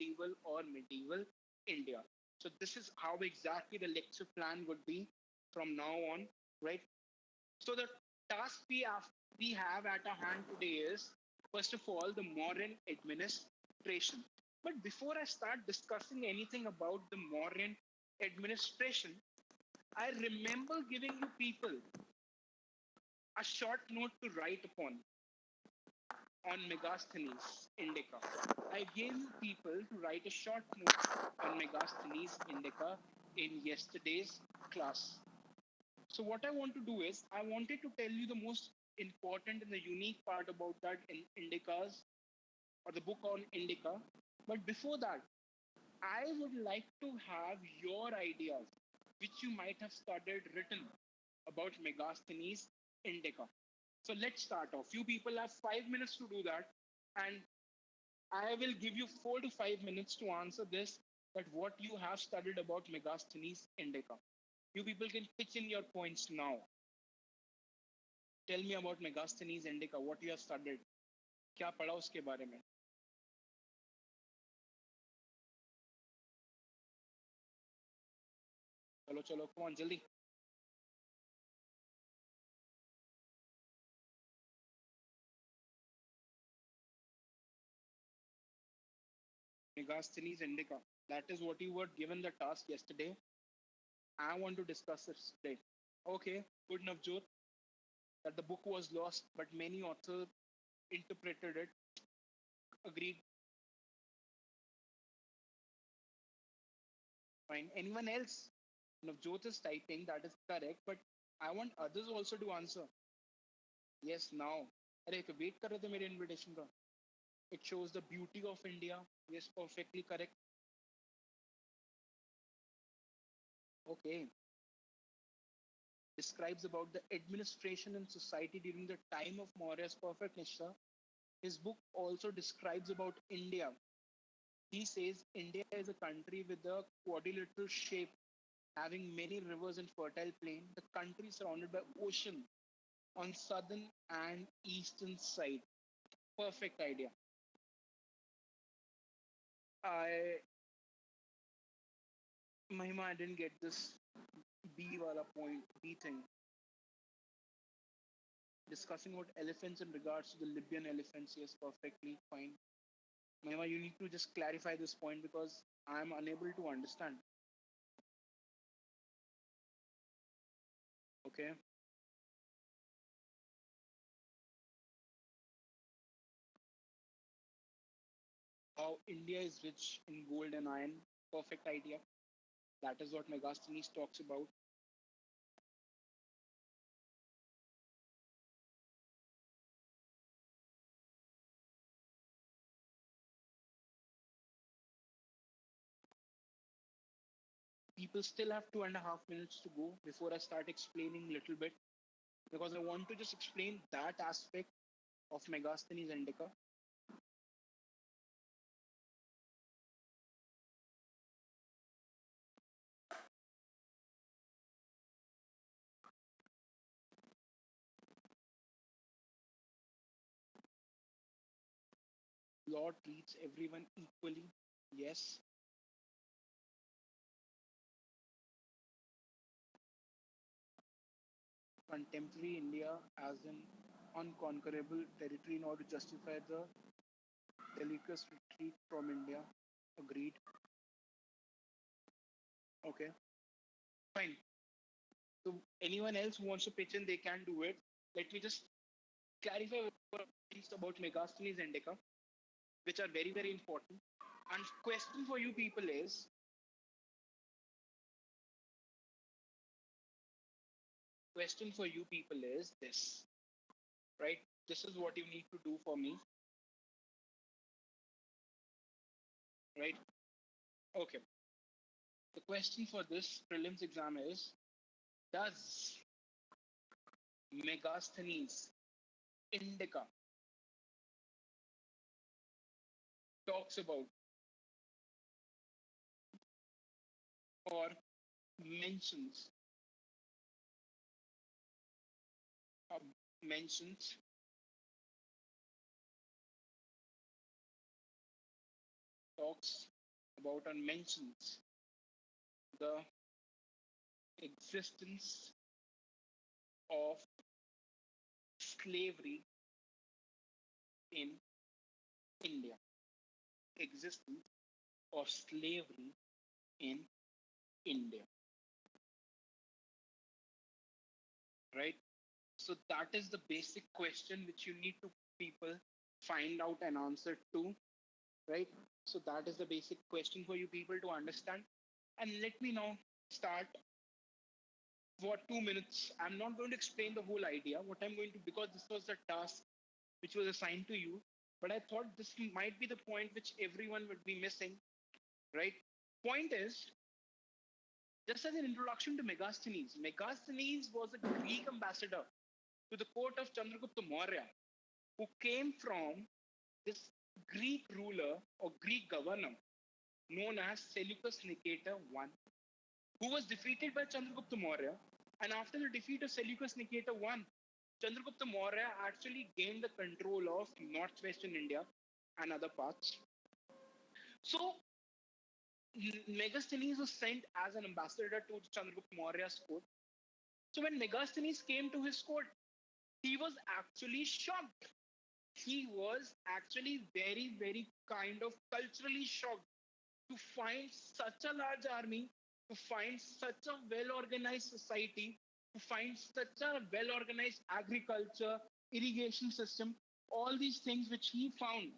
medieval or medieval India. So this is how exactly the lecture plan would be from now on, right? So the task we have at our hand today is, first of all, the modern administration. But before I start discussing anything about the modern administration, I remember giving you people a short note to write upon on Megasthenes indica. I gave you people to write a short note on Megasthenes indica in yesterday's class. So what I want to do is I wanted to tell you the most important and the unique part about that in indicas or the book on indica. But before that, I would like to have your ideas, which you might have studied written about Megasthenes indica. So let's start off. You people have 5 minutes to do that, and I will give you 4 to 5 minutes to answer this. That what you have studied about Megasthenes indica. You people can pitch in your points now. Tell me about Megasthenes indica. What you have studied? क्या पढ़ा उसके बारे में? चलो चलो, come on, जल्दी. Megasthenes indica. That is what you were given the task yesterday. I want to discuss it today. Okay, good enough, Jyot. That the book was lost, but many authors interpreted it. Agreed. Fine. Anyone else? Navjot is typing. That is correct. But I want others also to answer. Yes, now. अरे तो wait कर रहे थे मेरे invitation का. It shows the beauty of India. Yes, perfectly correct. Okay. Describes about the administration and society during the time of Maurya's perfect Nishta. His book also describes about India. He says India is a country with a quadrilateral shape, having many rivers and fertile plain. The country is surrounded by ocean on southern and eastern side. Perfect idea. I Mahima, I didn't get this B wala point, B thing. Discussing about elephants in regards to the Libyan elephants, yes, perfectly fine. Mahima, you need to just clarify this point because I'm unable to understand. Okay. How India is rich in gold and iron. Perfect idea. That is what Megasthenes talks about. People still have 2.5 minutes to go before I start explaining a little bit because I want to just explain that aspect of Megasthenes indica. Law treats everyone equally. Yes. Contemporary India as an unconquerable territory in order to justify the Seleucus retreat from India. Agreed. Okay. Fine. So anyone else who wants to pitch in, they can do it. Let me just clarify things about Megasthenes indica, which are very, very important. And question for you people is, question for you people is this, right? This is what you need to do for me, right? Okay. The question for this prelims exam is, does Megasthenes indica talks about or mentions uh, mentions talks about or mentions the existence of slavery in India. Existence of slavery in India, right? So that is the basic question which you need to people find out an answer to, right? So that is the basic question for you people to understand. And let me now start for 2 minutes. I'm not going to explain the whole idea. What I'm going to, because this was the task which was assigned to you, but I thought this might be the point which everyone would be missing, right? Point is, just as an introduction to Megasthenes, Megasthenes was a Greek ambassador to the court of Chandragupta Maurya, who came from this Greek ruler or Greek governor known as Seleucus Nicator I, who was defeated by Chandragupta Maurya. And after the defeat of Seleucus Nicator I, Chandragupta Maurya actually gained the control of northwestern India and other parts. So Megasthenes was sent as an ambassador to Chandragupta Maurya's court. So when Megasthenes came to his court, he was actually shocked. He was actually very, very kind of culturally shocked to find such a large army, to find such a well organized society, to find such a well organized agriculture, irrigation system, all these things which he found,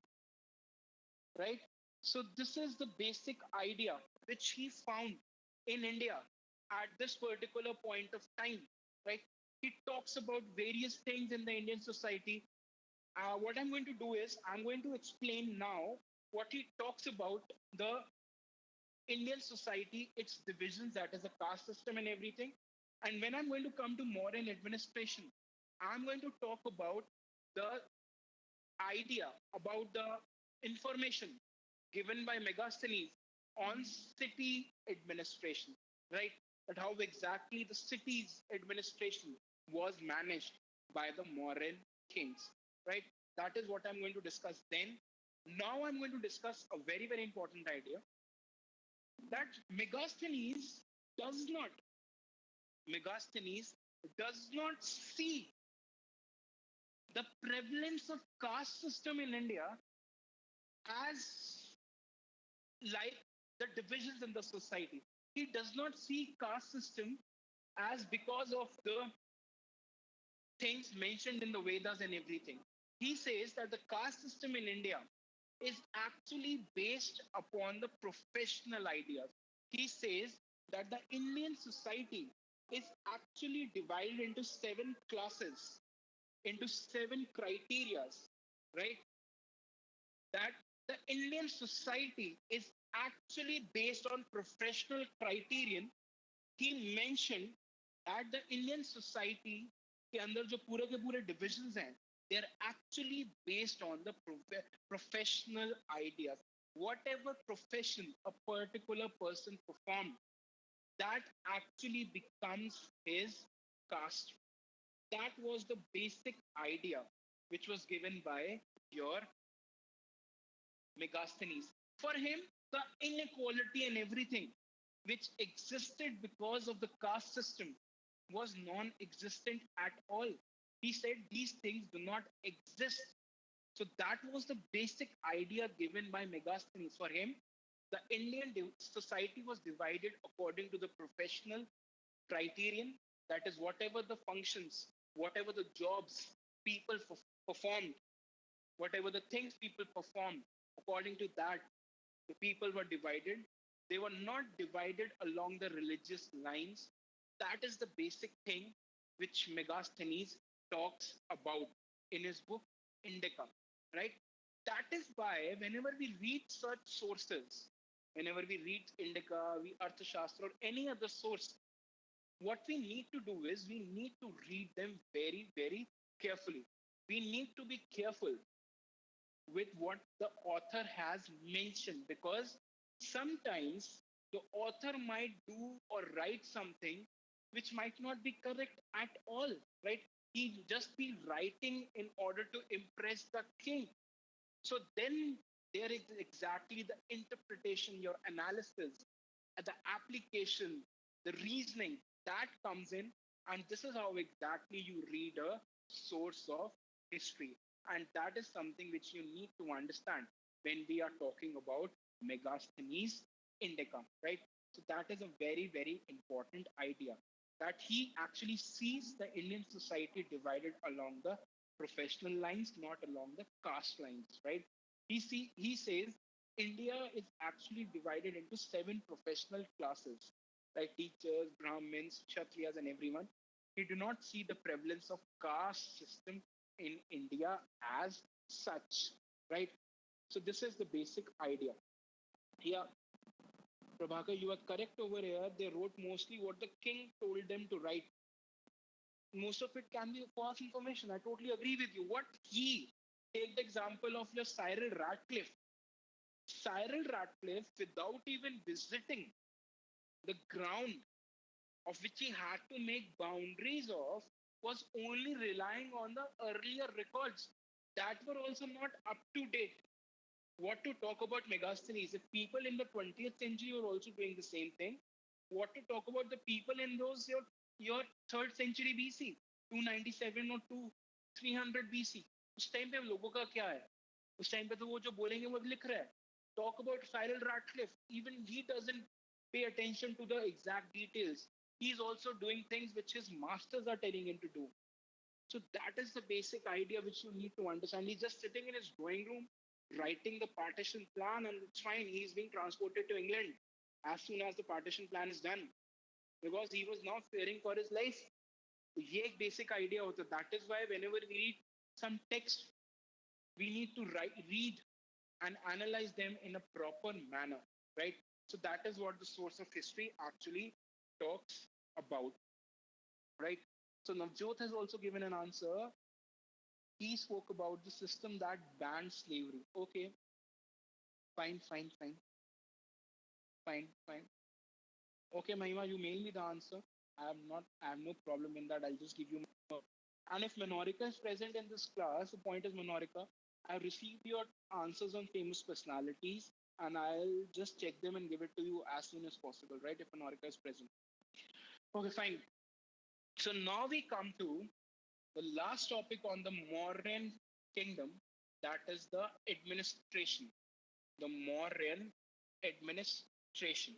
right? So, this is the basic idea which he found in India at this particular point of time, right? He talks about various things in the Indian society. What I'm going to do is, I'm going to explain now what he talks about the Indian society, its divisions, that is the caste system and everything. And when I'm going to come to modern administration, I'm going to talk about the idea, about the information given by Megasthenes on city administration, right? But how exactly the city's administration was managed by the Mauryan kings, right? That is what I'm going to discuss then. Now I'm going to discuss a very, very important idea that does not, Megasthenes does not see the prevalence of caste system in India as like the divisions in the society. He does not see caste system as because of the things mentioned in the Vedas and everything. He says that the caste system in India is actually based upon the professional ideas. He says that the Indian society is actually divided into 7 classes, into 7 criterias, right? That the Indian society is actually based on professional criterion. He mentioned that the Indian society के अंदर जो पूरे के पूरे divisions हैं, they are actually based on the professional ideas. Whatever profession a particular person performed, that actually becomes his caste. That was the basic idea which was given by your Megasthenes. For him, the inequality and everything which existed because of the caste system was non existent at all. He said these things do not exist. So that was the basic idea given by Megasthenes. For him, the Indian society was divided according to the professional criterion. That is, whatever the functions, whatever the jobs people performed, whatever the things people performed, according to that, the people were divided. They were not divided along the religious lines. That is the basic thing which Megasthenes talks about in his book Indica, right? That is why whenever we read such sources, whenever we read Indica, we Arthashastra, or any other source, what we need to do is we need to read them very, very carefully. We need to be careful with what the author has mentioned because sometimes the author might do or write something which might not be correct at all, right? He just be writing in order to impress the king. So then there is exactly the interpretation, your analysis, the application, the reasoning that comes in. And this is how exactly you read a source of history. And that is something which you need to understand when we are talking about Megasthenes Indica, right? So that is a very, very important idea, that he actually sees the Indian society divided along the professional lines, not along the caste lines, right? He says India is actually divided into seven professional classes, like teachers, Brahmins, Kshatriyas, and everyone. We do not see the prevalence of caste system in India as such, right? So this is the basic idea. Yeah, Prabhakar, you are correct over here. They wrote mostly what the king told them to write. Most of it can be false information. I totally agree with you. What he take the example of your Cyril Radcliffe. Cyril Radcliffe, without even visiting the ground of which he had to make boundaries of, was only relying on the earlier records that were also not up to date. What to talk about Megasthenes? If people in the 20th century were also doing the same thing, what to talk about the people in those your third century BC, 297 or 300 BC? उस time पे लोगों का क्या है? उस time पे तो वो जो बोलेंगे वो लिख रहा है. Talk about Cyril Radcliffe. Even he doesn't pay attention to the exact details. He's also doing things which his masters are telling him to do. So that is the basic idea which you need to understand. He's just sitting in his drawing room, writing the partition plan, and it's fine. He's being transported to England as soon as the partition plan is done, because he was now fearing for his life. तो ये एक basic idea होता है. That is why whenever we read some text, we need to read and analyze them in a proper manner, right? So that is what the source of history actually talks about, right? So Navjot has also given an answer. He spoke about the system that banned slavery. Okay, fine, fine, fine, fine, fine. Okay, Mahima, you mail me the answer. I have no problem in that. I'll just give you more. And if Menorca is present in this class, the point is, Menorca, I've received your answers on famous personalities, and I'll just check them and give it to you as soon as possible, right? If Menorca is present. Okay, fine. So now we come to the last topic on the Mauryan kingdom, that is the administration. The Mauryan administration.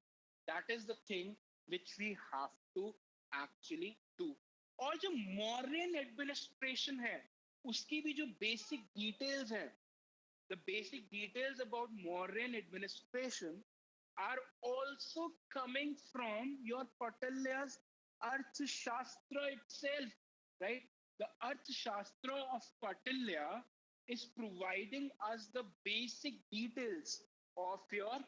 That is the thing which we have to actually do. और जो Mauryan administration है, उसकी भी जो basic details हैं, the basic details about Mauryan administration are also coming from your Kautilya's Arthashastra itself, right? The Arthashastra of Kautilya is providing us the basic details of your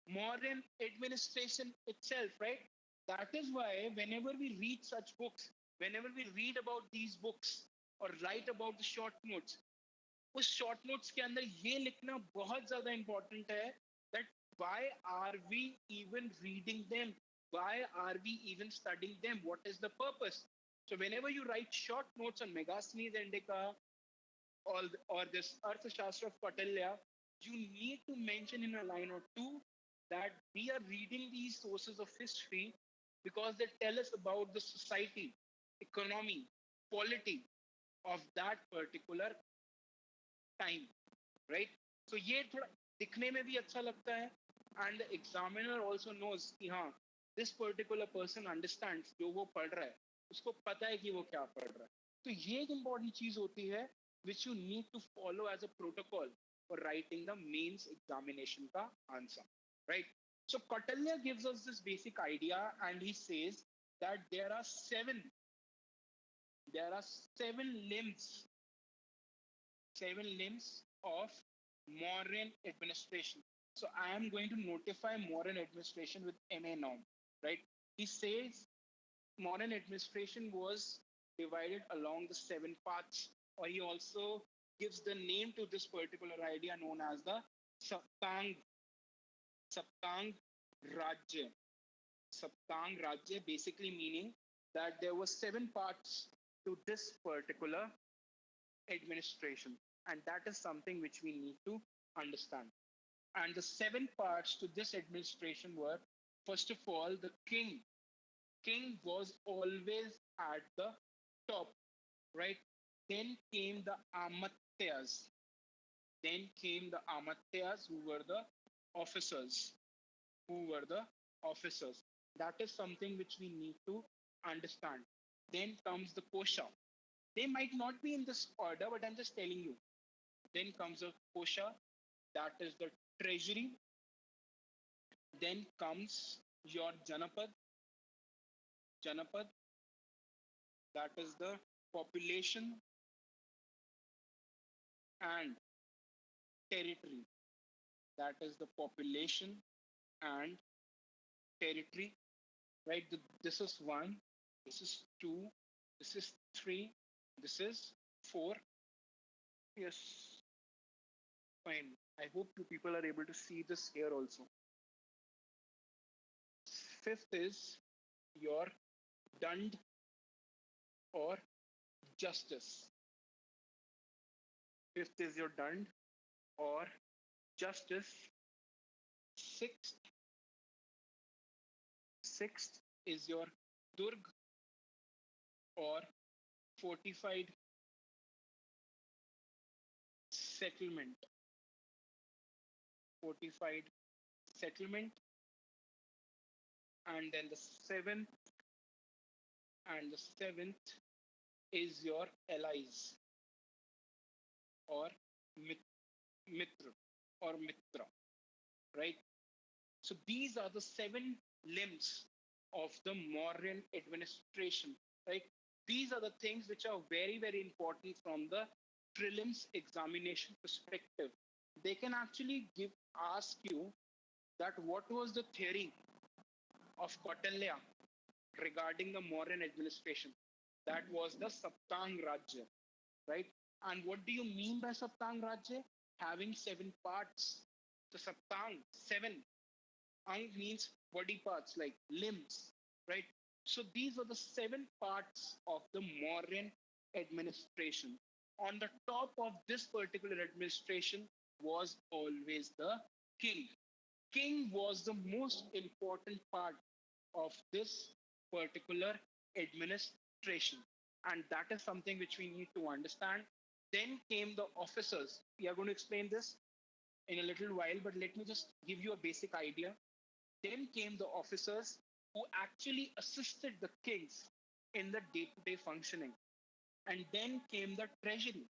Mauryan administration itself, right? That is why whenever we read such books, whenever we read about these books or write about the short notes, उस short notes के अंदर ये लिखना बहुत ज्यादा important है that why are we even reading them, why are we even studying them, what is the purpose. So whenever you write short notes on Megasthenes Indica or this Arthashastra of Kautilya, you need to mention in a line or two that we are reading these sources of history because they tell us about the society, economy, polity of that particular time, right? So ये थोड़ा दिखने में भी अच्छा लगता है, and the examiner also knows कि हाँ, this particular person understands जो वो पढ़ रहा है, उसको पता है कि वो क्या पढ़ रहा है. तो ये एक important चीज होती है which you need to follow as a protocol for writing the mains examination का answer, right? So Kautilya gives us this basic idea, and he says that there are seven limbs of Mauryan administration. So I am going to notify Mauryan administration with MA now, right? He says Mauryan administration was divided along the seven paths, or he also gives the name to this particular idea known as the Saptang, Saptang Rajya. Saptang Rajya basically meaning that there were seven parts to this particular administration. And that is something which we need to understand. And the seven parts to this administration were, first of all, the king. King was always at the top, right? Then came the Amatyas. Then came the Amatyas, who were the officers. Who were the officers? That is something which we need to understand. Then comes the Kosha. They might not be in this order, but I'm just telling you. Then comes the Kosha, that is the treasury. Then comes your Janapad, that is the population and territory. That is the population and territory, right? This is one, this is two, this is three, this is four. Yes, fine. I hope you people are able to see this here also. Fifth is your dund or justice. Fifth is your dund or justice. Sixth, sixth is your durg or fortified settlement. Fortified settlement. And then the seventh is your allies or mitra or mitra, right? So these are the seven limbs of the Mauryan administration, right? These are the things which are very, very important from the prelims examination perspective. They can actually ask you that what was the theory of Kautilya regarding the Mauryan administration. That was the Saptang Rajya, right? And what do you mean by Saptang Rajya? Having seven parts. The Saptang, seven. Ang means body parts like limbs, right? So these are the seven parts of the Mauryan administration. On the top of this particular administration was always the king. King was the most important part of this particular administration. And that is something which we need to understand. Then came the officers. We are going to explain this in a little while, but let me just give you a basic idea. Then came the officers who actually assisted the kings in the day to day functioning. And then came the treasury.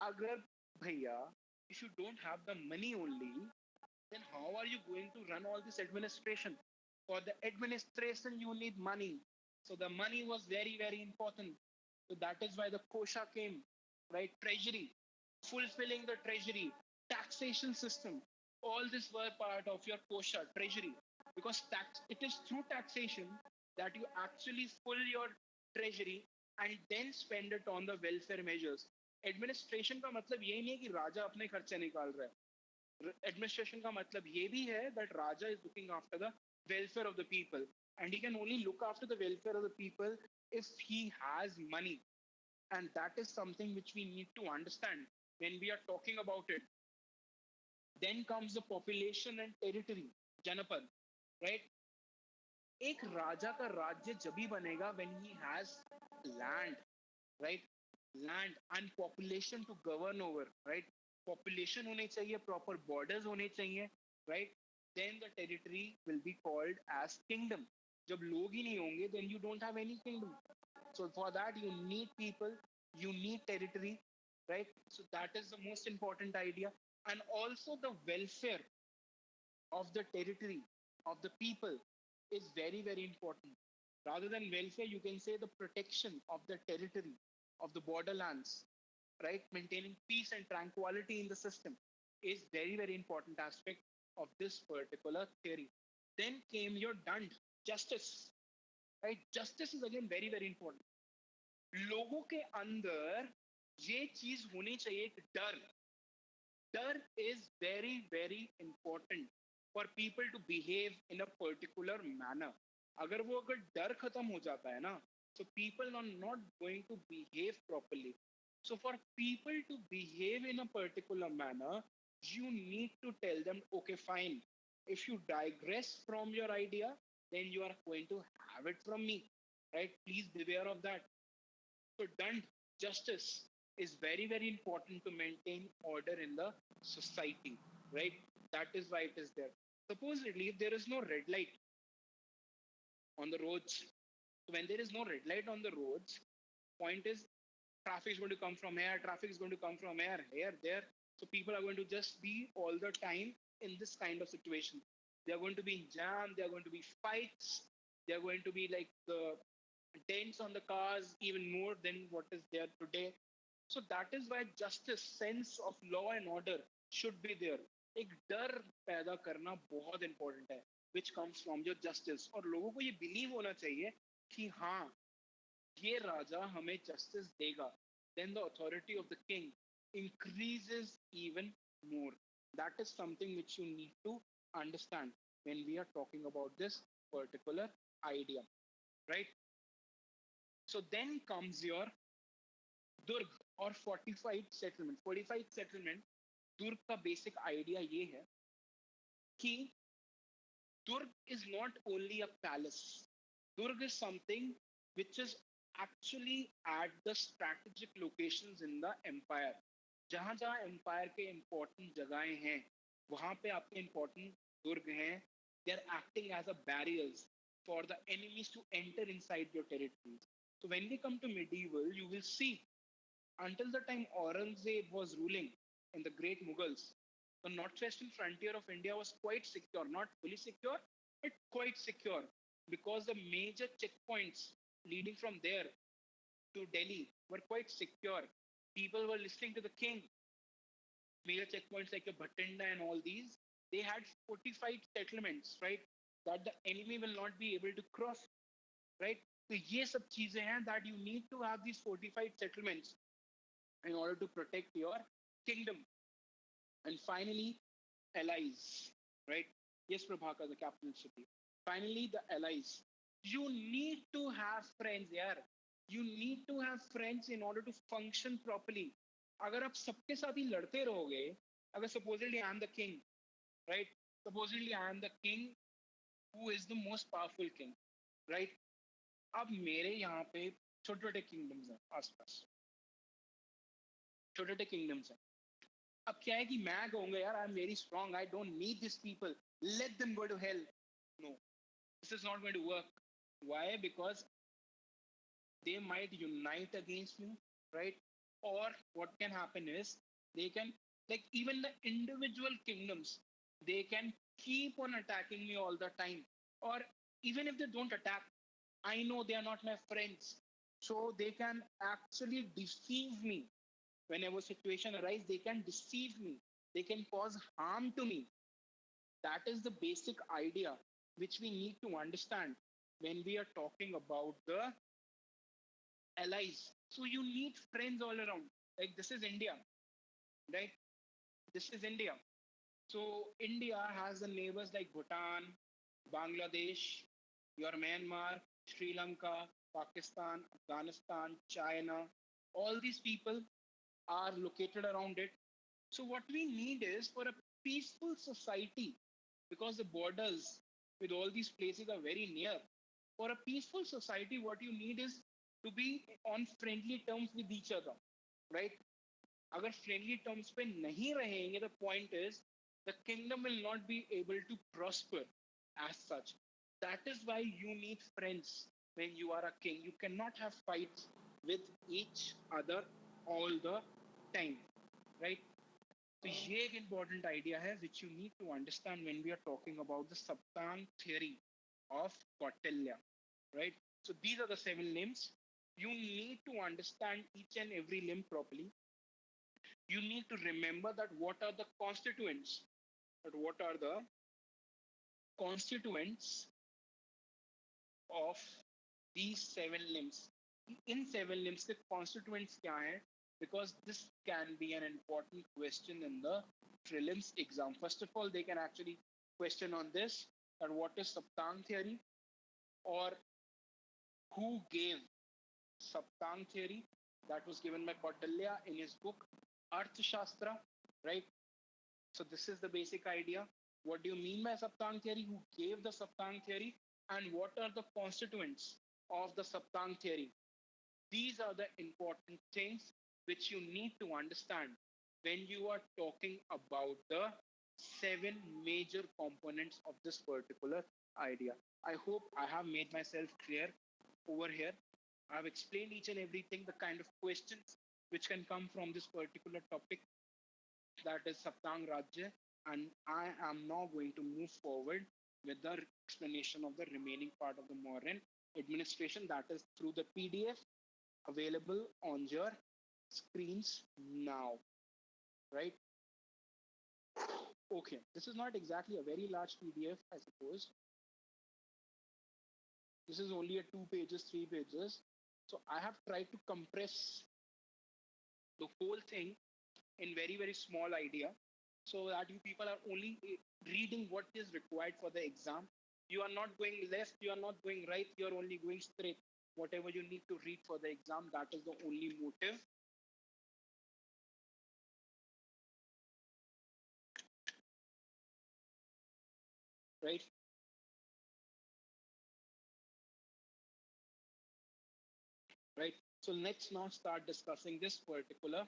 Agar bhaiya, if you don't have the money only, then how are you going to run all this administration? For the administration, you need money. So the money was very, very important. So that is why the kosha came, right? Treasury, fulfilling the treasury, taxation system. All this were part of your kosha, treasury. Because it is through taxation that you actually full your treasury and then spend it on the welfare measures. Administration का मतलब ये नहीं है कि राजा अपने खर्चे निकाल रहा है. Administration का मतलब ये भी है that Raja is looking after the welfare of the people, and he can only look after the welfare of the people if he has money. And that is something which we need to understand when we are talking about it. Then comes the population and territory, Janapad, right? एक राजा का राज्य जभी बनेगा when he has land, right? Land and population to govern over, right? Population होने चाहिए, proper borders होने चाहिए, right? Then the territory will be called as kingdom. जब लोग ही नहीं होंगे, then you don't have any kingdom. So for that you need people, you need territory, right? So that is the most important idea. And also the welfare of the territory, of the people, is very, very important. Rather than welfare, you can say the protection of the territory, of the borderlands, right? Maintaining peace and tranquility in the system is very, very important aspect of this particular theory. Then came your dund, justice, right? Justice is again very, very important. लोगों के अंदर ये चीज होनी चाहिए कि डर is very, very important for people to behave in a particular manner. अगर डर खत्म हो जाता है ना, so people are not going to behave properly. So for people to behave in a particular manner, you need to tell them, okay, fine. If you digress from your idea, then you are going to have it from me, right? Please beware of that. So, done justice is very, very important to maintain order in the society, right? That is why it is there. Supposedly, if there is no red light on the roads, so when there is no red light on the roads, point is traffic is going to come from here, traffic is going to come from here, there. So people are going to just be all the time in this kind of situation. They are going to be in jam, there are going to be fights, they are going to be like the dents on the cars even more than what is there today. So that is why justice, sense of law and order should be there. एक डर पैदा करना बहुत important है which comes from your justice. और लोगों को ये बिलीव होना चाहिए कि हाँ ये राजा हमें जस्टिस देगा. Then the authority of the king increases even more. That is something which you need to understand when we are talking about this particular idea, right? So then comes your Durg or fortified settlement. Fortified settlement, Durg का basic idea ये है कि Durg is not only a palace. Durg is something which is actually at the strategic locations in the empire. जहाँ जहाँ empire के important जगहें हैं, वहाँ पे आपके important दुर्ग हैं. They are acting as a barriers for the enemies to enter inside your territories. So when we come to medieval, you will see until the time Aurangzeb was ruling in the great Mughals, the northwestern frontier of India was quite secure, not fully secure, but quite secure because the major checkpoints leading from there to Delhi were quite secure. People were listening to the king. Major checkpoints like your Bhatinda and all these, they had fortified settlements, right? That the enemy will not be able to cross, right? So ये सब चीजें हैं that you need to have these fortified settlements in order to protect your kingdom. And finally, allies, right? Yes, Prabhakar, the capital city. Finally, the allies. You need to have friends, yaar. You need to have friends in order to function properly. अगर आप सबके साथ ही लड़ते रहोगे, अगर supposedly I am the king, right? Supposedly I am the king who is the most powerful king, right? अब मेरे यहाँ पे छोटे छोटे किंगडम्स हैं आसपास, छोटे छोटे किंगडम्स हैं. अब क्या है कि मैं कहूंगा यार I am very strong, I don't need this people, let them go to hell. No, this is not going to work. Why? Because they might unite against you, right? Or what can happen is they can, like even the individual kingdoms, they can keep on attacking me all the time. Or even if they don't attack, I know they are not my friends. So they can actually deceive me. Whenever situation arises, they can deceive me. They can cause harm to me. That is the basic idea which we need to understand when we are talking about the allies. So you need friends all around. Like this is India, right? This is India. So India has the neighbors like Bhutan, Bangladesh, your Myanmar, Sri Lanka, Pakistan, Afghanistan, China. All these people are located around it. So what we need is for a peaceful society, because the borders with all these places are very near. For a peaceful society, what you need is to be on friendly terms with each other, right? अगर friendly terms पे नहीं रहेंगे, the point is the kingdom will not be able to prosper as such. That is why you need friends when you are a king. You cannot have fights with each other all the time, right? तो ये एक important idea है which you need to understand when we are talking about the Saptang theory of Kautilya, right? So these are the 7 limbs. You need to understand each and every limb properly. You need to remember that what are the constituents, that what are the constituents of these 7 limbs. In 7 limbs के constituents क्या हैं? Because this can be an important question in the prelims exam. First of all, they can actually question on this, that what is Saptang theory, or who gave Saptang theory. That was given by Kautilya in his book Arthashastra, right? So this is the basic idea. What do you mean by Saptang theory? Who gave the Saptang theory? And what are the constituents of the Saptang theory? These are the important things which you need to understand when you are talking about the seven major components of this particular idea. I hope I have made myself clear over here. I've explained each and everything, the kind of questions which can come from this particular topic, that is Saptang Rajya, and I am now going to move forward with the explanation of the remaining part of the Mauryan administration, that is through the PDF available on your screens now, right? Okay, this is not exactly a very large PDF, I suppose. This is only a 2 pages, 3 pages. So I have tried to compress the whole thing in very, very small idea so that you people are only reading what is required for the exam. You are not going left, you are not going right, you are only going straight. Whatever you need to read for the exam, that is the only motive. Right? Right? So let's now start discussing this particular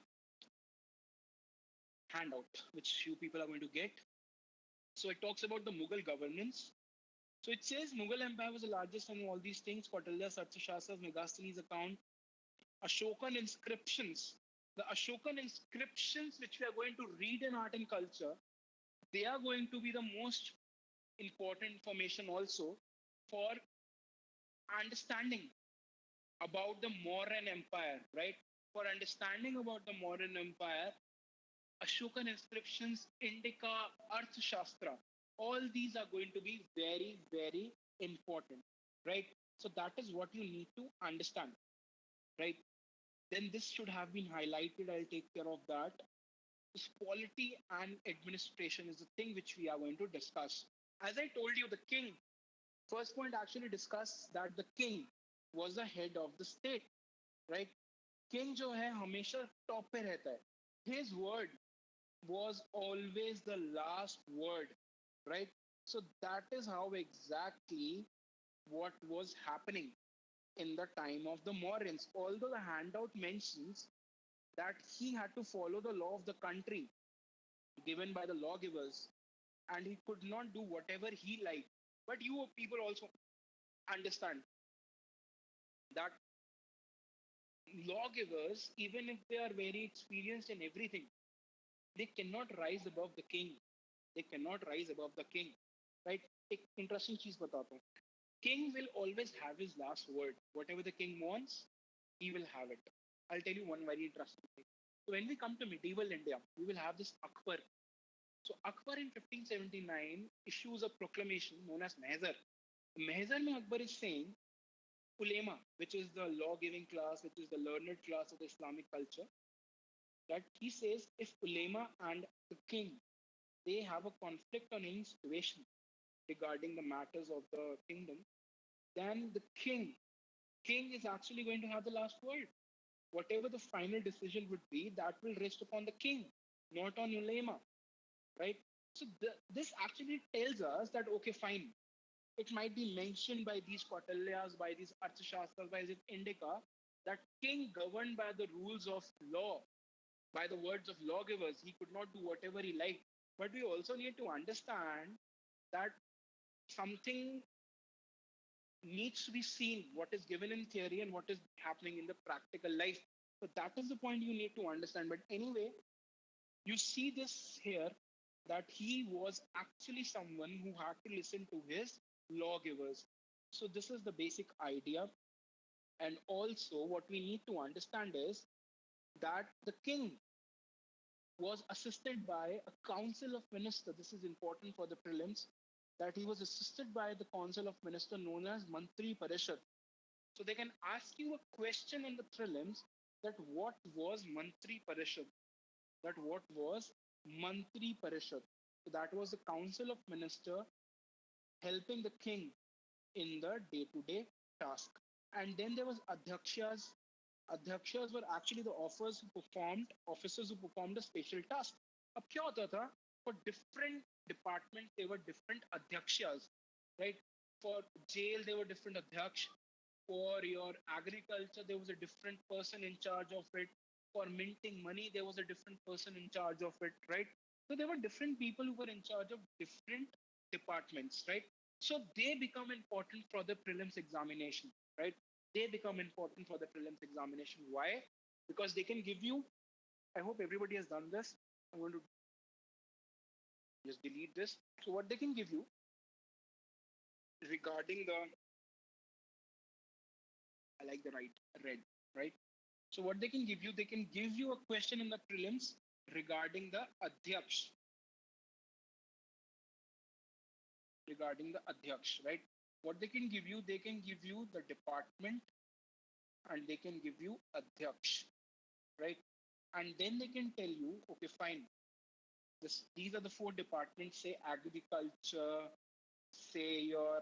handout, which you people are going to get. So it talks about the Mughal governance. So it says Mughal Empire was the largest among all these things. Kautilya, Arthashastras, Megasthenes account, Ashokan inscriptions. The Ashokan inscriptions, which we are going to read in art and culture, they are going to be the most important information also for understanding about the Mauryan Empire, right? For understanding about the Mauryan Empire, Ashokan inscriptions, Indica, Arthashastra, all these are going to be very, very important, right? So that is what you need to understand, right? Then this should have been highlighted. I'll take care of that. This polity and administration is the thing which we are going to discuss. As I told you, the king, first point actually discuss that the king was the head of the state, right? King जो है हमेशा top पे रहता है. His word was always the last word, right? So that is how exactly what was happening in the time of the Mauryans. Although the handout mentions that he had to follow the law of the country given by the lawgivers and he could not do whatever he liked. But you people also understand that lawgivers, even if they are very experienced in everything, they cannot rise above the king. They cannot rise above the king, right? एक interesting चीज बताता हूँ. King will always have his last word. Whatever the king wants, he will have it. I'll tell you one very interesting thing. So when we come to medieval India, we will have this Akbar. So Akbar in 1579 issues a proclamation known as Mehzar. Mehzar mein Akbar is saying ulema, which is the law-giving class, which is the learned class of the Islamic culture, that he says if ulema and the king they have a conflict on any situation regarding the matters of the kingdom, then the king is actually going to have the last word. Whatever the final decision would be, that will rest upon the king, not on ulema, right? So this actually tells us that okay, fine, it might be mentioned by these Kautilyas, by these Arthashastras, by this Indica, that king governed by the rules of law, by the words of lawgivers, he could not do whatever he liked. But we also need to understand that something needs to be seen, what is given in theory and what is happening in the practical life. So that is the point you need to understand. But anyway, you see this here that he was actually someone who had to listen to his lawgivers. So this is the basic idea. And also, what we need to understand is that the king was assisted by a council of ministers. This is important for the prelims, that he was assisted by the council of ministers known as Mantri Parishad. So they can ask you a question in the prelims that what was Mantri Parishad? That what was Mantri Parishad? So that was the council of minister helping the king in the day-to-day task. And then there was Adhyakshas. Adhyakshas were actually the officers who performed a special task. अब क्या होता था For different departments, there were different adhyakshas, right? For jail, there were different adhyaksh. For your agriculture, there was a different person in charge of it. For minting money, there was a different person in charge of it, right? So there were different people who were in charge of different departments, right? So they become important for the prelims examination, right? They become important for the prelims examination. Why? Because they can give you, I hope everybody has done this. I'm going to just delete this. So what they can give you regarding the, I like the right red, right? So what they can give you a question in the prelims regarding the adhyaksh, regarding the adhyaksh, right? What they can give you the department and they can give you adhyaksh, right? And then they can tell you, okay, fine. These are the four departments. Say agriculture, say your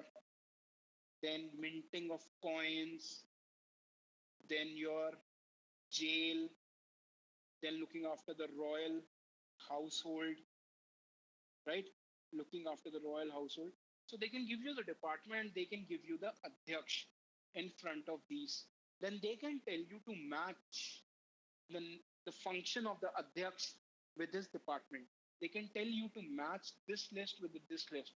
then minting of coins, then your jail, then looking after the royal household, right? Looking after the royal household. So they can give you the department, they can give you the adhyaksh in front of these. Then they can tell you to match the function of the adhyaksh with this department. They can tell you to match this list with this list.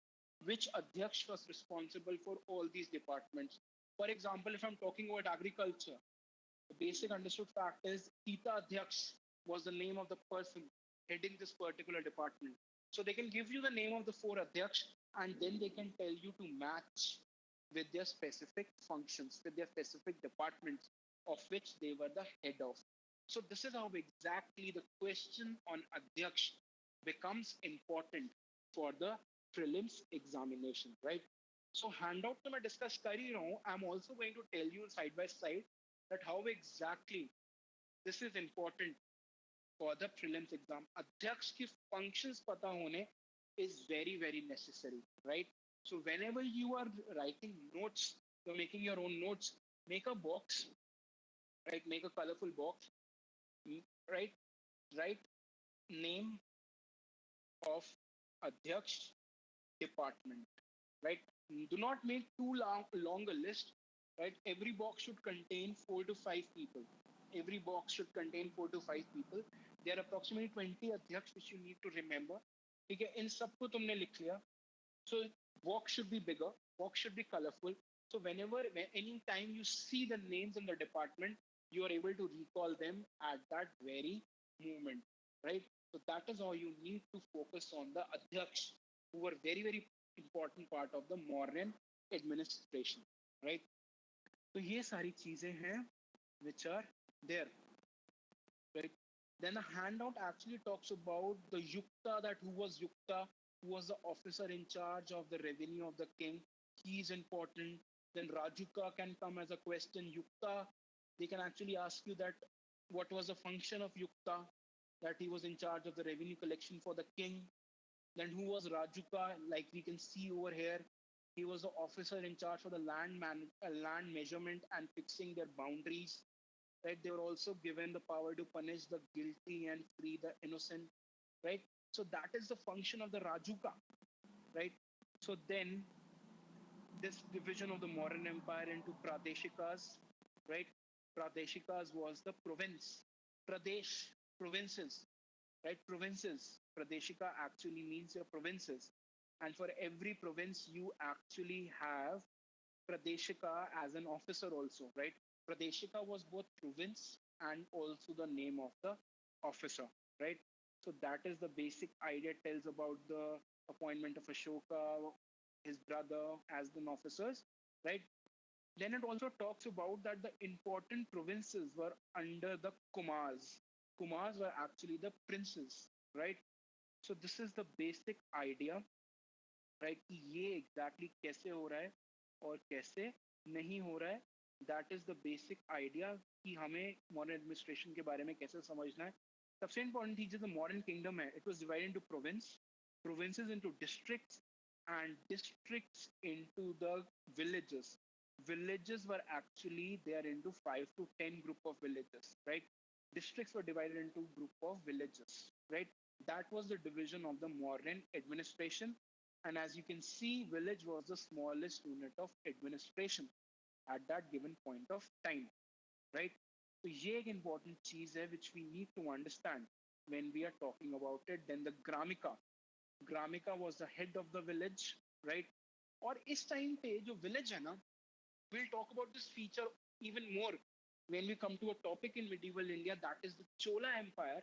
Which adhyaksh was responsible for all these departments? For example, if I'm talking about agriculture, the basic understood fact is Tita Adhyaksh was the name of the person heading this particular department. So they can give you the name of the four Adhyaksh and then they can tell you to match with their specific functions, with their specific departments of which they were the head of. So this is how exactly the question on Adhyaksh becomes important for the prelims examination, right? So handout to मैं discuss कर ही रहा हूँ. I'm also going to tell you side by side that how exactly this is important for the prelims exam. Adhyaksh ki functions pata hone is very, very necessary, right? So whenever you are writing notes, you're making your own notes, make a box, right? Make a colorful box, right? Write name of Adhyaksh department, right? Do not make too long a list, right? Every box should contain 4 to 5 people. Every box should contain 4 to 5 people. There are approximately 20 adhyaks which you need to remember. ठीक है इन सबको तुमने लिख लिया. So box should be bigger, box should be colorful. So any time you see the names in the department, you are able to recall them at that very moment, right? So that is how you need to focus on the adhyaks, who were very, very important part of the modern administration, right? तो ये सारी चीजें हैं which are there, right? Then the handout actually talks about the Yukta, that who was Yukta, who was the officer in charge of the revenue of the king. He is important. Then Rajuka can come as a question. Yukta, they can actually ask you that what was the function of Yukta, that he was in charge of the revenue collection for the king. Then who was Rajuka? Like we can see over here, he was the officer in charge for the land measurement and fixing their boundaries, right? They were also given the power to punish the guilty and free the innocent, right? So that is the function of the Rajuka, right? So then this division of the modern empire into Pradeshikas, right? Pradeshikas was the province, Pradesh, provinces, right? Provinces. Pradeshika actually means your provinces. And for every province, you actually have Pradeshika as an officer also, right? Pradeshika was both province and also the name of the officer, right? So that is the basic idea. It tells about the appointment of Ashoka, his brother, as the officers, right? Then it also talks about that the important provinces were under the Kumars. Kumars were actually the princes, right? So this is the basic idea, right? कि ये exactly कैसे हो रहा है और कैसे नहीं हो रहा है. That is the basic idea कि हमें modern administration के बारे में कैसे समझना है. सबसे important चीज जो modern kingdom है, it was divided into provinces into districts, and districts into the villages. Villages were actually they are into 5 to 10 group of villages, right? Districts were divided into group of villages, right? That was the division of the modern administration. And as you can see, village was the smallest unit of administration at that given point of time, right? So ये एक important चीज है which we need to understand when we are talking about it. Then the Gramika. Gramika was the head of the village, right? और इस time पे जो village है ना, we'll talk about this feature even more when we come to a topic in medieval India, that is the Chola Empire.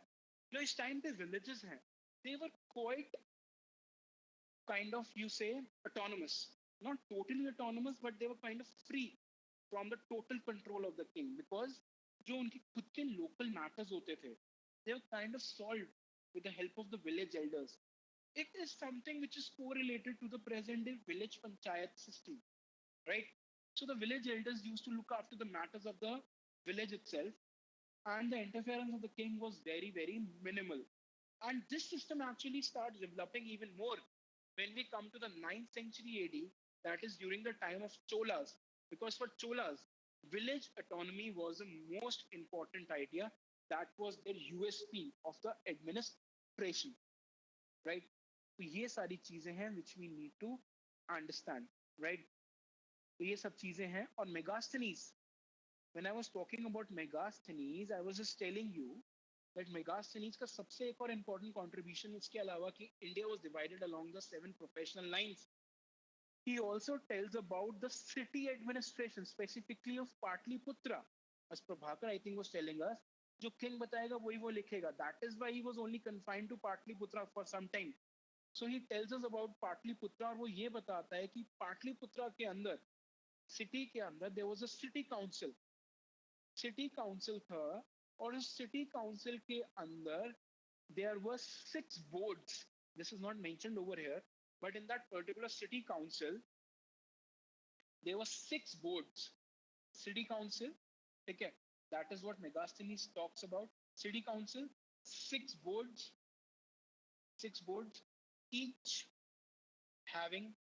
जो इस time पे villages हैं, they were quite kind of, you say, autonomous. Not totally autonomous, but they were kind of free from the total control of the king, because जो उनके खुद के local matters होते थे, they were kind of solved with the help of the village elders. It is something which is correlated to the present day village panchayat system, right? So the village elders used to look after the matters of the village itself, and the interference of the king was very, very minimal. And this system actually starts developing even more when we come to the 9th century AD, that is during the time of Cholas. Because for Cholas, village autonomy was the most important idea. That was their USP of the administration, right? तो ये सारी चीजें हैं which we need to understand, right? तो ये सब चीजें हैं. और Megasthenes, when I was talking about Megasthenes, I was just telling you that Megasthenes का सबसे एक और important contribution इसके अलावा कि India was divided along the 7 professional lines. He also tells about the city administration, specifically of Patliputra. As Prabhakar, I think, was telling us, जो king बताएगा वही वो लिखेगा. That is why he was only confined to Patliputra for some time. So he tells us about Patliputra, और वो ये बताता है कि Patliputra के अंदर, city के अंदर, there was a city council. City council था, और उस city council के अंदर there were 6 boards. This is not mentioned over here, but in that particular city council, there were 6 boards. City council, okay, that is what Megasthenes talks about. City council, 6 boards, 6 boards, each having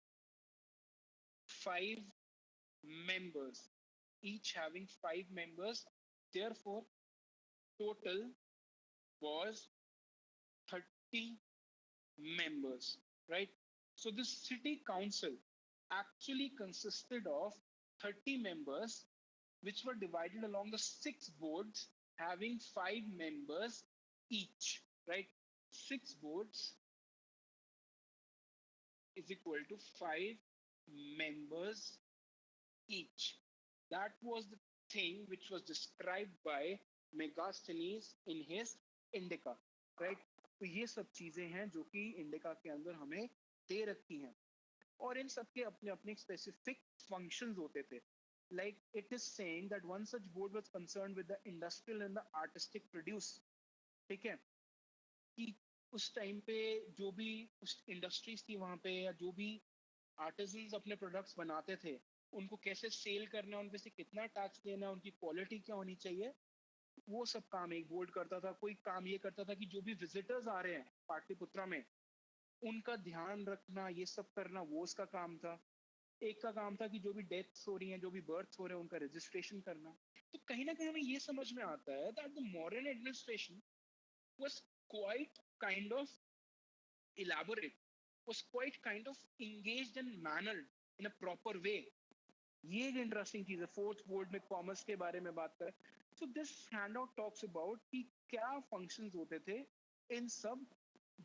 5 members, each having 5 members. Therefore, total was 30 members, right? So this city council actually consisted of 30 members, which were divided along the 6 boards having 5 members each, right? 6 boards is equal to 5 members each. That was the thing which was described by Megasthenes in his Indica, right? तो ये सब चीजें हैं जो कि indica के अंदर हमें दे रखी हैं, और इन सब के अपने अपने स्पेसिफिक फंक्शंस होते थे. Like it is saying that one such board was concerned with the industrial and the artistic produce. ठीक है, कि उस टाइम पे जो भी उस इंडस्ट्रीज थी वहां पे, या जो भी आर्टिजन्स अपने प्रोडक्ट्स बनाते थे, उनको कैसे सेल करना है, उनपे से कितना टैक्स लेना है, उनकी क्वालिटी क्या होनी चाहिए, वो सब काम एक बोर्ड करता था. कोई काम ये करता था कि जो भी विजिटर्स आ रहे हैं पाटलिपुत्रा में, उनका ध्यान रखना, ये सब करना, वो उसका काम था. एक का काम था कि जो भी डेथ्स हो रही हैं, जो भी बर्थ हो रहे हैं, उनका रजिस्ट्रेशन करना. तो कहीं ना कहीं हमें ये समझ में आता है that the modern administration was quite kind of elaborate, was quite kind of engaged and mannered in a proper way. ये एक इंटरेस्टिंग चीज है. फोर्थ बोर्ड में कॉमर्स के बारे में बात करें, so this handout talks about कि क्या फंक्शंस होते थे इन सब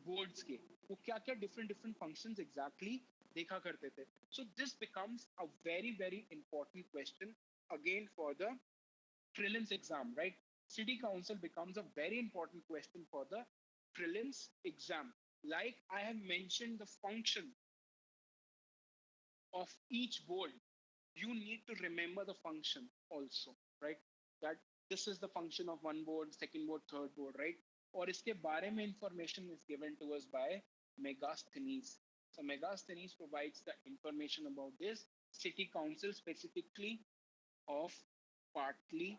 बोर्ड्स के, वो क्या क्या डिफरेंट डिफरेंट फंक्शंस एग्जैक्टली देखा करते थे. So this becomes a very very important question again for the prelims exam, right? City council becomes a very important question for the prelims exam. Like I have mentioned the function of each board, you need to remember the function also, right? That this is the function of one board, second board, third board, right? और इसके बारे में information is given to us by Megasthenes. So Megasthenes provides the information about this city council, specifically of Patliputra.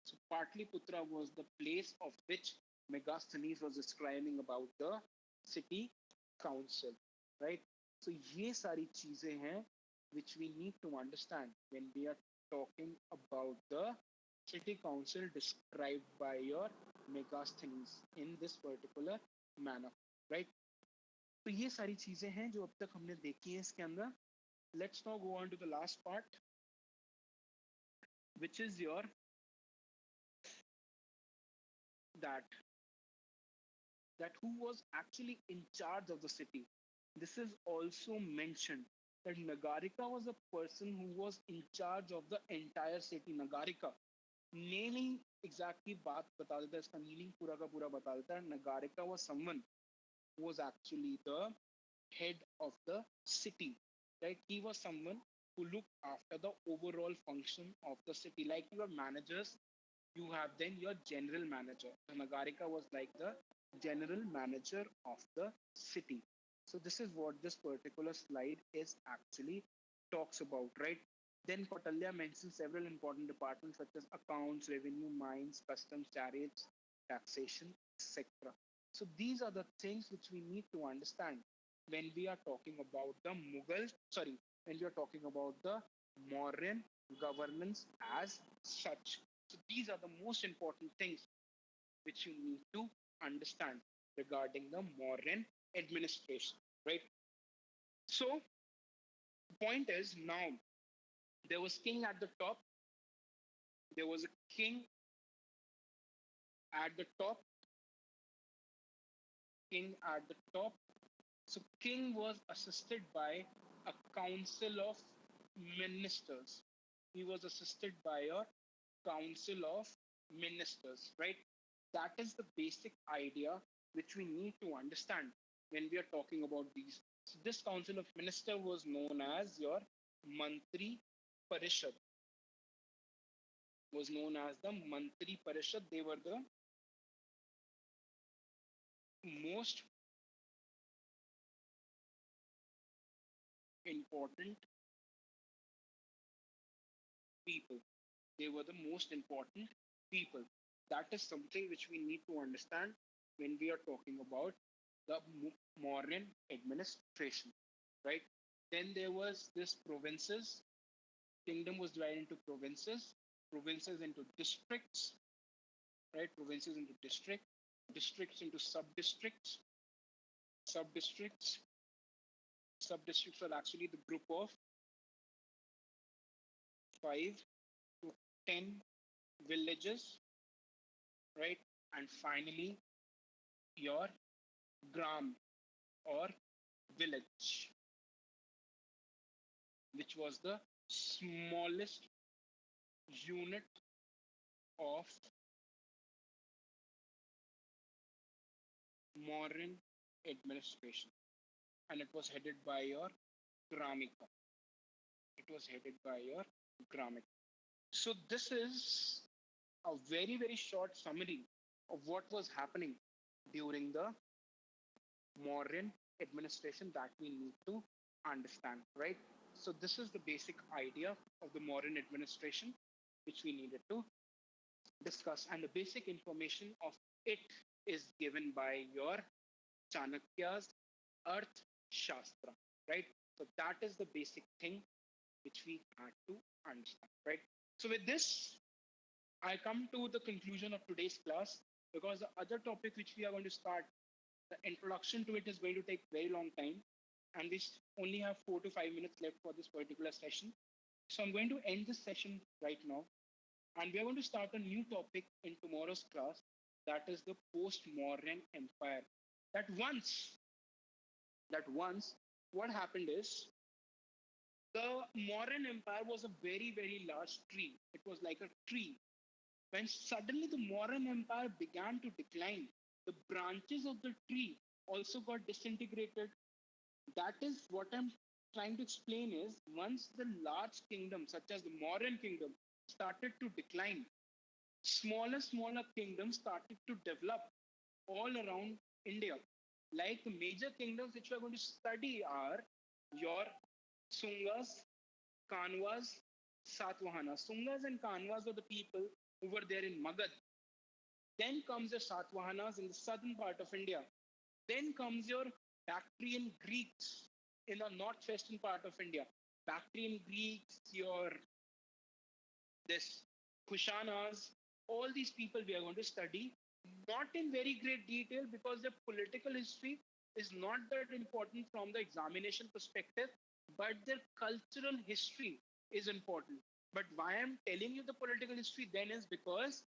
So Patliputra was the place of which Megasthenes was describing about the city council, right? So ये सारी चीजें हैं which we need to understand when we are talking about the city council described by your Megasthenes in this particular manner, right? तो ये सारी चीजें हैं जो अब तक हमने देखी हैं इसके अंदर. Let's now go on to the last part, which is your that that who was actually in charge of the city. This is also mentioned that Nagarika was a person who was in charge of the entire city. Nagarika naming exactly बात बता देता है, इसका meaning पूरा का पूरा बता देता है. Nagarika was someone who was actually the head of the city, right? He was someone who looked after the overall function of the city. Like your managers, you have then your general manager. So Nagarika was like the general manager of the city. So this is what this particular slide is actually talks about, right? Then Kautalya mentions several important departments such as accounts, revenue, mines, customs, chariots, taxation, etc. So these are the things which we need to understand when we are talking about the Mughal, sorry, when we are talking about the Mauryan governance as such. So these are the most important things which you need to understand regarding the Mauryan administration, right? So the point is now there was king at the top, there was a king at the top, king at the top. So king was assisted by a council of ministers. He was assisted by a council of ministers, right? That is the basic idea which we need to understand when we are talking about these. So this council of minister was known as your Mantri Parishad. Was known as the Mantri Parishad. They were the most important people. They were the most important people. That is something which we need to understand when we are talking about the Mauryan administration, right? Then there was this provinces. Kingdom was divided into provinces, provinces into districts, right? Provinces into district, districts into sub-districts, sub-districts. Sub-districts are actually the group of 5 to 10 villages, right? And finally, your gram or village, which was the smallest unit of Mauryan administration. And it was headed by your Gramika. It was headed by your Gramika. So this is a very, very short summary of what was happening during the Mauryan administration that we need to understand, right? So this is the basic idea of the Mauryan administration, which we needed to discuss. And the basic information of it is given by your Chanakya's Earth Shastra, right? So that is the basic thing which we had to understand, right? So with this, I come to the conclusion of today's class because the other topic which we are going to start, the introduction to it is going to take very long time, and we only have 4 to 5 minutes left for this particular session. So I'm going to end this session right now, and we are going to start a new topic in tomorrow's class. That is the post-Mauryan Empire. That once, that once, what happened is the Mauryan Empire was a very, very large tree. It was like a tree. When suddenly the Mauryan Empire began to decline, the branches of the tree also got disintegrated. That is what I'm trying to explain is once the large kingdoms such as the Mauryan kingdom started to decline, smaller kingdoms started to develop all around India. Like the major kingdoms which we are going to study are your Sungas, Kanwas, Satwahanas. Sungas and Kanwas were the people who were there in Magad. Then comes the Satwahanas in the southern part of India. Then comes your Bactrian Greeks in the northwestern part of India. Bactrian Greeks, your this Kushanas, all these people we are going to study not in very great detail because the political history is not that important from the examination perspective, but their cultural history is important. But why I'm telling you the political history then is because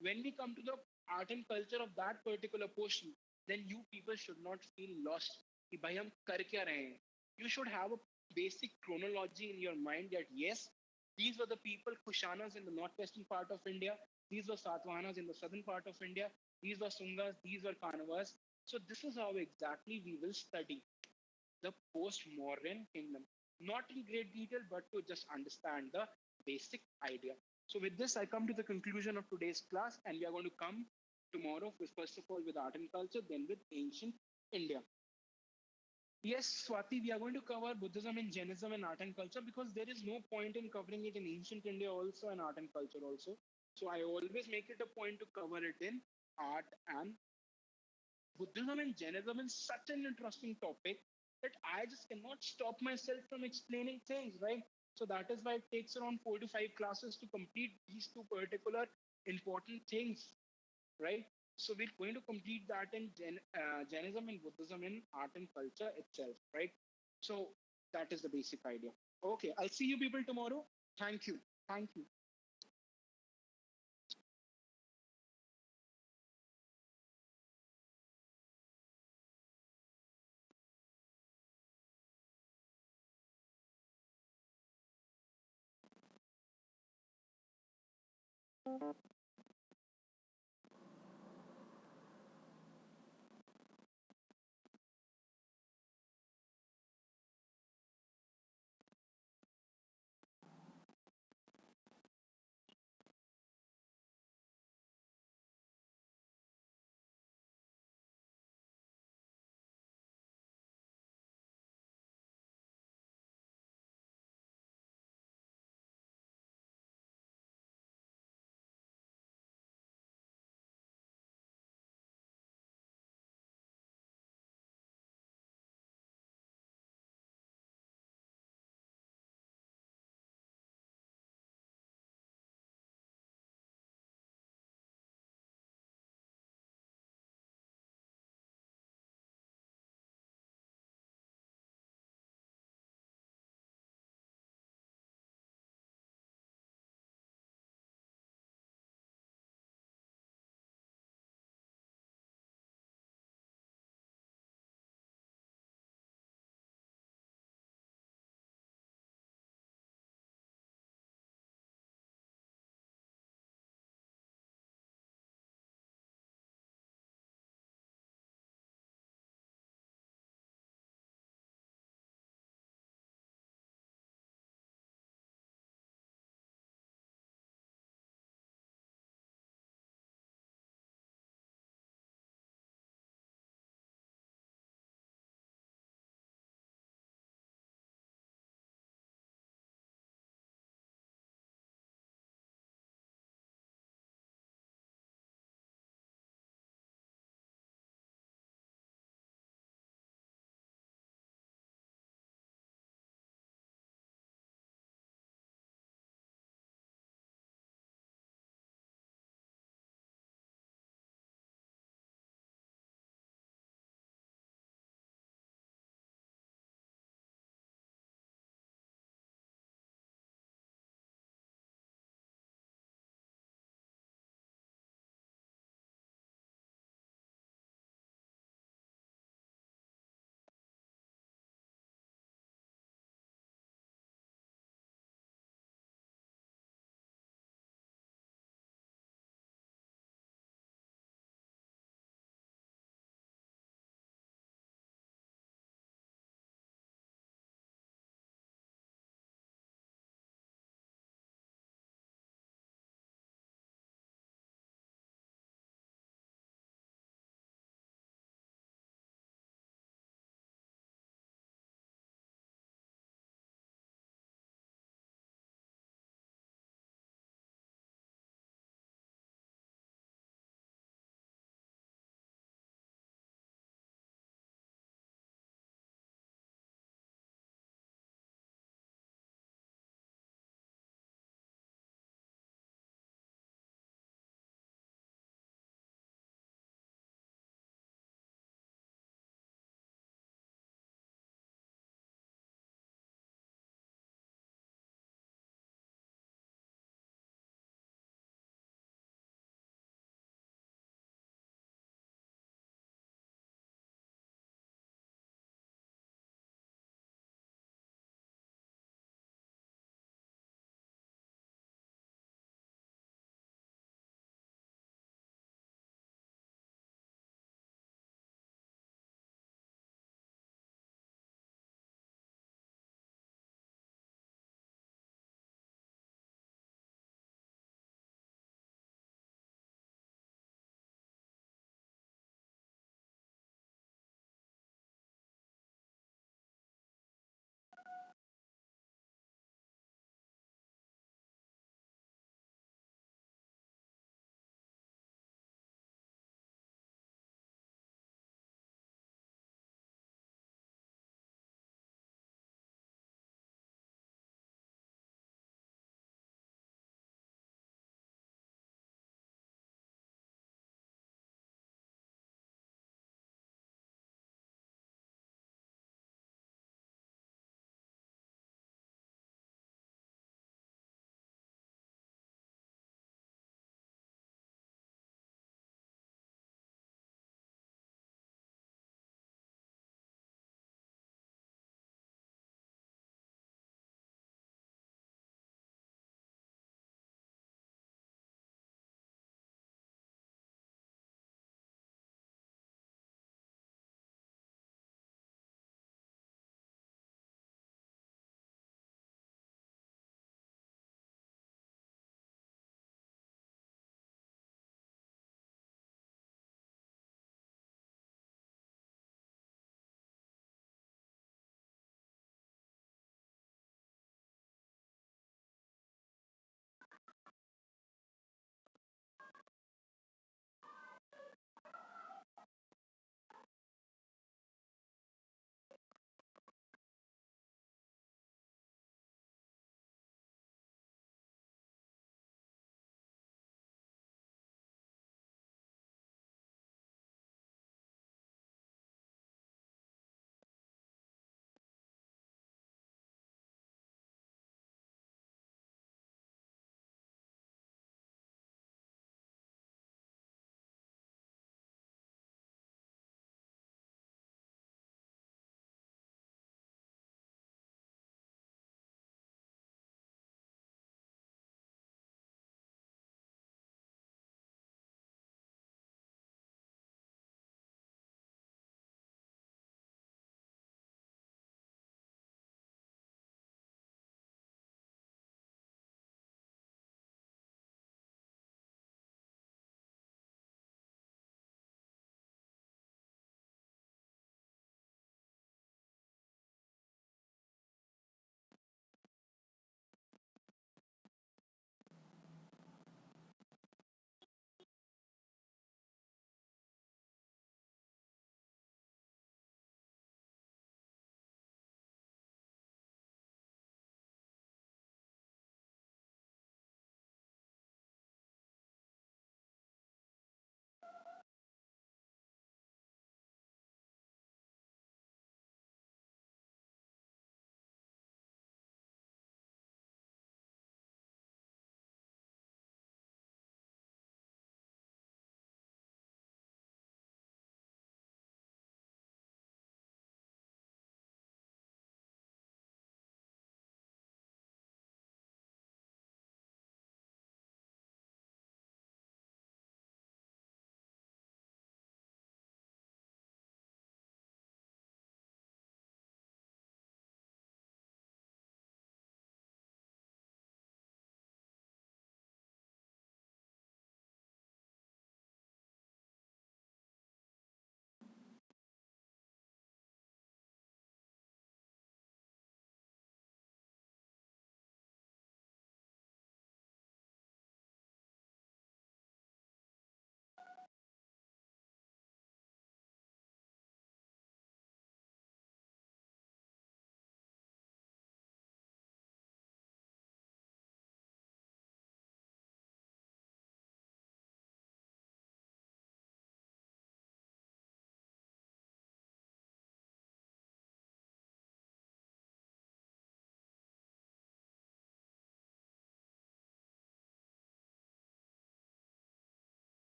when we come to the art and culture of that particular portion, then you people should not feel lost. कि भाई हम कर क्या रहे हैं? You should have a basic chronology in your mind that yes, these were the people Kushanas in the northwestern part of India, these were Satavahanas in the southern part of India, these were Sungas, these were Kanavas. So this is how exactly we will study the post-modern kingdom. Not in great detail, but to just understand the basic idea. So with this, I come to the conclusion of today's class, and we are going to come tomorrow, with, first of all, with art and culture, then with ancient India. Yes, Swati, we are going to cover Buddhism and Jainism and art and culture because there is no point in covering it in ancient India also and art and culture also. So I always make it a point to cover it in art and Buddhism and Jainism is such an interesting topic that I just cannot stop myself from explaining things, right? So that is why it takes around 4 to 5 classes to complete these two particular important things, right? So we're going to complete that in Jainism and Buddhism in art and culture itself, right? So that is the basic idea. Okay, I'll see you people tomorrow. Thank you. Thank you.